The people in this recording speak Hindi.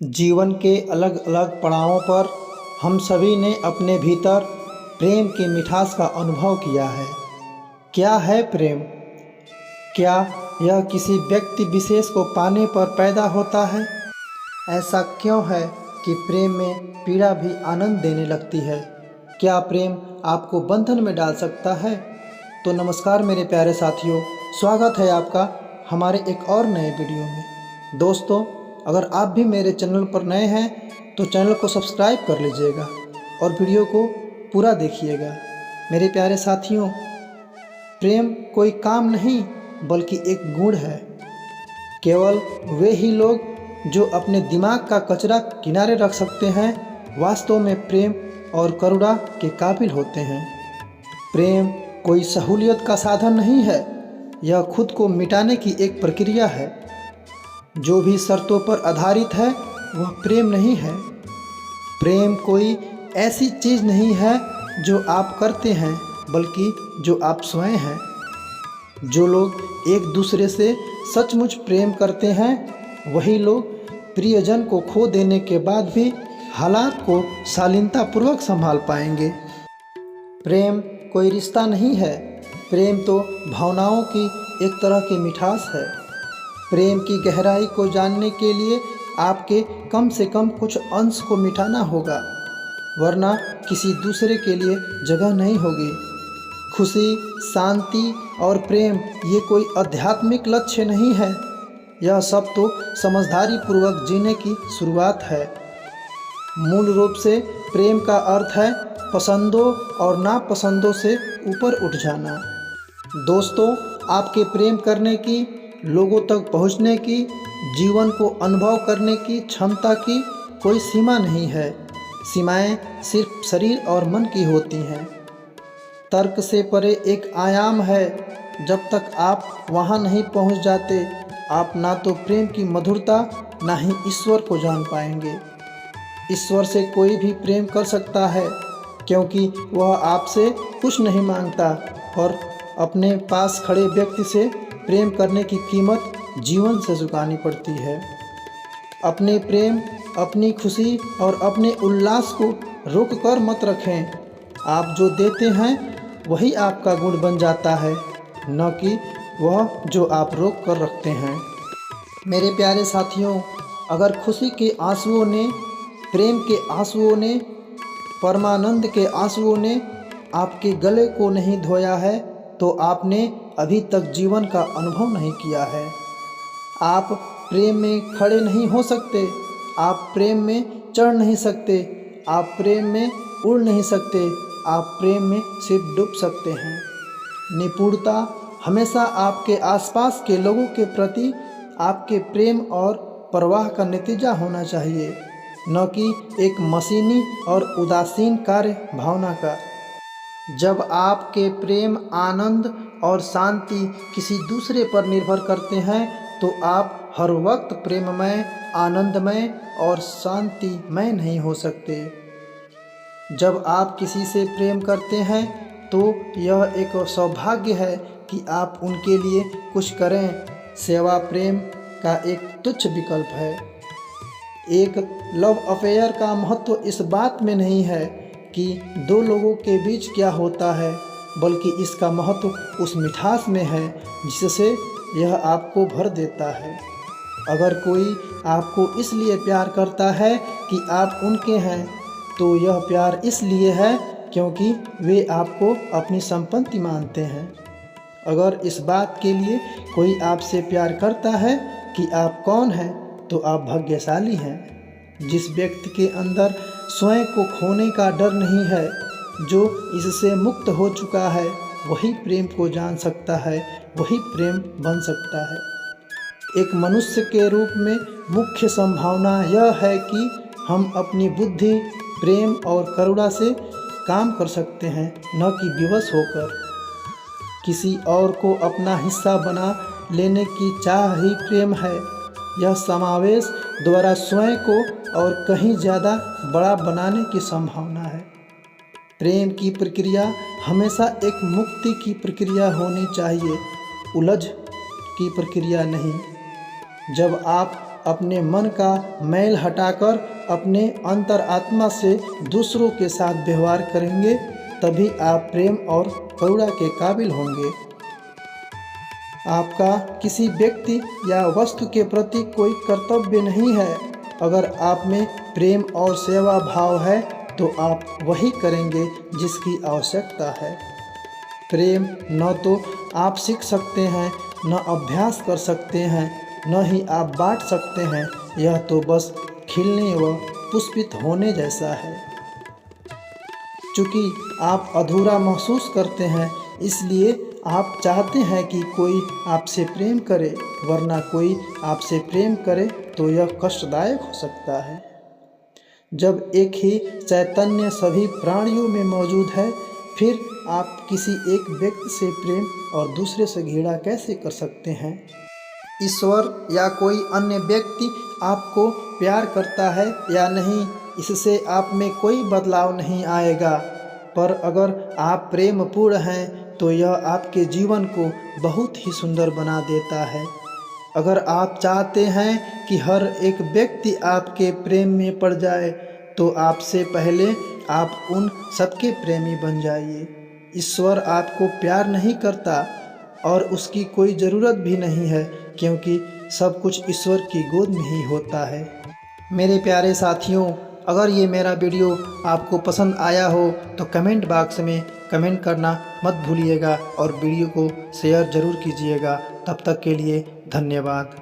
जीवन के अलग अलग पड़ावों पर हम सभी ने अपने भीतर प्रेम की मिठास का अनुभव किया है। क्या है प्रेम? क्या यह किसी व्यक्ति विशेष को पाने पर पैदा होता है? ऐसा क्यों है कि प्रेम में पीड़ा भी आनंद देने लगती है? क्या प्रेम आपको बंधन में डाल सकता है? तो नमस्कार मेरे प्यारे साथियों, स्वागत है आपका हमारे एक और नए वीडियो में। दोस्तों, अगर आप भी मेरे चैनल पर नए हैं तो चैनल को सब्सक्राइब कर लीजिएगा और वीडियो को पूरा देखिएगा। मेरे प्यारे साथियों, प्रेम कोई काम नहीं बल्कि एक गुण है। केवल वे ही लोग जो अपने दिमाग का कचरा किनारे रख सकते हैं वास्तव में प्रेम और करुणा के काबिल होते हैं। प्रेम कोई सहूलियत का साधन नहीं है, यह खुद को मिटाने की एक प्रक्रिया है। जो भी शर्तों पर आधारित है वह प्रेम नहीं है। प्रेम कोई ऐसी चीज़ नहीं है जो आप करते हैं बल्कि जो आप स्वयं हैं। जो लोग एक दूसरे से सचमुच प्रेम करते हैं वही लोग प्रियजन को खो देने के बाद भी हालात को शालीनतापूर्वक संभाल पाएंगे। प्रेम कोई रिश्ता नहीं है, प्रेम तो भावनाओं की एक तरह की मिठास है। प्रेम की गहराई को जानने के लिए आपके कम से कम कुछ अंश को मिटाना होगा, वरना किसी दूसरे के लिए जगह नहीं होगी। खुशी, शांति और प्रेम ये कोई आध्यात्मिक लक्ष्य नहीं है, यह सब तो समझदारी पूर्वक जीने की शुरुआत है। मूल रूप से प्रेम का अर्थ है पसंदों और नापसंदों से ऊपर उठ जाना। दोस्तों, आपके प्रेम करने की, लोगों तक पहुंचने की, जीवन को अनुभव करने की क्षमता की कोई सीमा नहीं है। सीमाएं सिर्फ शरीर और मन की होती हैं। तर्क से परे एक आयाम है। जब तक आप वहां नहीं पहुंच जाते, आप ना तो प्रेम की मधुरता ना ही ईश्वर को जान पाएंगे। ईश्वर से कोई भी प्रेम कर सकता है क्योंकि वह आपसे कुछ नहीं मांगता, और अपने पास खड़े व्यक्ति से प्रेम करने की कीमत जीवन से चुकानी पड़ती है। अपने प्रेम, अपनी खुशी और अपने उल्लास को रोक कर मत रखें। आप जो देते हैं वही आपका गुण बन जाता है, न कि वह जो आप रोक कर रखते हैं। मेरे प्यारे साथियों, अगर खुशी के आंसुओं ने, प्रेम के आंसुओं ने, परमानंद के आंसुओं ने आपके गले को नहीं धोया है तो आपने अभी तक जीवन का अनुभव नहीं किया है। आप प्रेम में खड़े नहीं हो सकते, आप प्रेम में चढ़ नहीं सकते, आप प्रेम में उड़ नहीं सकते, आप प्रेम में सिर्फ डूब सकते हैं। निपुणता हमेशा आपके आसपास के लोगों के प्रति आपके प्रेम और परवाह का नतीजा होना चाहिए, न कि एक मशीनी और उदासीन कार्य भावना का। जब आपके प्रेम, आनंद और शांति किसी दूसरे पर निर्भर करते हैं तो आप हर वक्त प्रेममय, आनंदमय और शांतिमय नहीं हो सकते। जब आप किसी से प्रेम करते हैं तो यह एक सौभाग्य है कि आप उनके लिए कुछ करें। सेवा प्रेम का एक तुच्छ विकल्प है। एक लव अफेयर का महत्व इस बात में नहीं है कि दो लोगों के बीच क्या होता है, बल्कि इसका महत्व उस मिठास में है जिससे यह आपको भर देता है। अगर कोई आपको इसलिए प्यार करता है कि आप उनके हैं, तो यह प्यार इसलिए है क्योंकि वे आपको अपनी संपत्ति मानते हैं। अगर इस बात के लिए कोई आपसे प्यार करता है कि आप कौन हैं, तो आप भाग्यशाली हैं। जिस व्यक्ति के अंदर स्वयं को खोने का डर नहीं है, जो इससे मुक्त हो चुका है, वही प्रेम को जान सकता है, वही प्रेम बन सकता है। एक मनुष्य के रूप में मुख्य संभावना यह है कि हम अपनी बुद्धि, प्रेम और करुणा से काम कर सकते हैं, न कि विवश होकर। किसी और को अपना हिस्सा बना लेने की चाह ही प्रेम है। यह समावेश द्वारा स्वयं को और कहीं ज़्यादा बड़ा बनाने की संभावना है। प्रेम की प्रक्रिया हमेशा एक मुक्ति की प्रक्रिया होनी चाहिए, उलझ की प्रक्रिया नहीं। जब आप अपने मन का मैल हटाकर अपने अंतरात्मा से दूसरों के साथ व्यवहार करेंगे, तभी आप प्रेम और करुणा के काबिल होंगे। आपका किसी व्यक्ति या वस्तु के प्रति कोई कर्तव्य नहीं है। अगर आप में प्रेम और सेवा भाव है तो आप वही करेंगे जिसकी आवश्यकता है। प्रेम न तो आप सीख सकते हैं, न अभ्यास कर सकते हैं, न ही आप बांट सकते हैं। यह तो बस खिलने व पुष्पित होने जैसा है। चूँकि आप अधूरा महसूस करते हैं, इसलिए आप चाहते हैं कि कोई आपसे प्रेम करे, वरना कोई आपसे प्रेम करे तो यह कष्टदायक हो सकता है। जब एक ही चैतन्य सभी प्राणियों में मौजूद है, फिर आप किसी एक व्यक्ति से प्रेम और दूसरे से घृणा कैसे कर सकते हैं? ईश्वर या कोई अन्य व्यक्ति आपको प्यार करता है या नहीं, इससे आप में कोई बदलाव नहीं आएगा। पर अगर आप प्रेम पूर्ण हैं तो यह आपके जीवन को बहुत ही सुंदर बना देता है। अगर आप चाहते हैं कि हर एक व्यक्ति आपके प्रेम में पड़ जाए, तो आपसे पहले आप उन सबके प्रेमी बन जाइए। ईश्वर आपको प्यार नहीं करता और उसकी कोई ज़रूरत भी नहीं है, क्योंकि सब कुछ ईश्वर की गोद में ही होता है। मेरे प्यारे साथियों, अगर ये मेरा वीडियो आपको पसंद आया हो तो कमेंट बॉक्स में कमेंट करना मत भूलिएगा और वीडियो को शेयर ज़रूर कीजिएगा। तब तक के लिए धन्यवाद।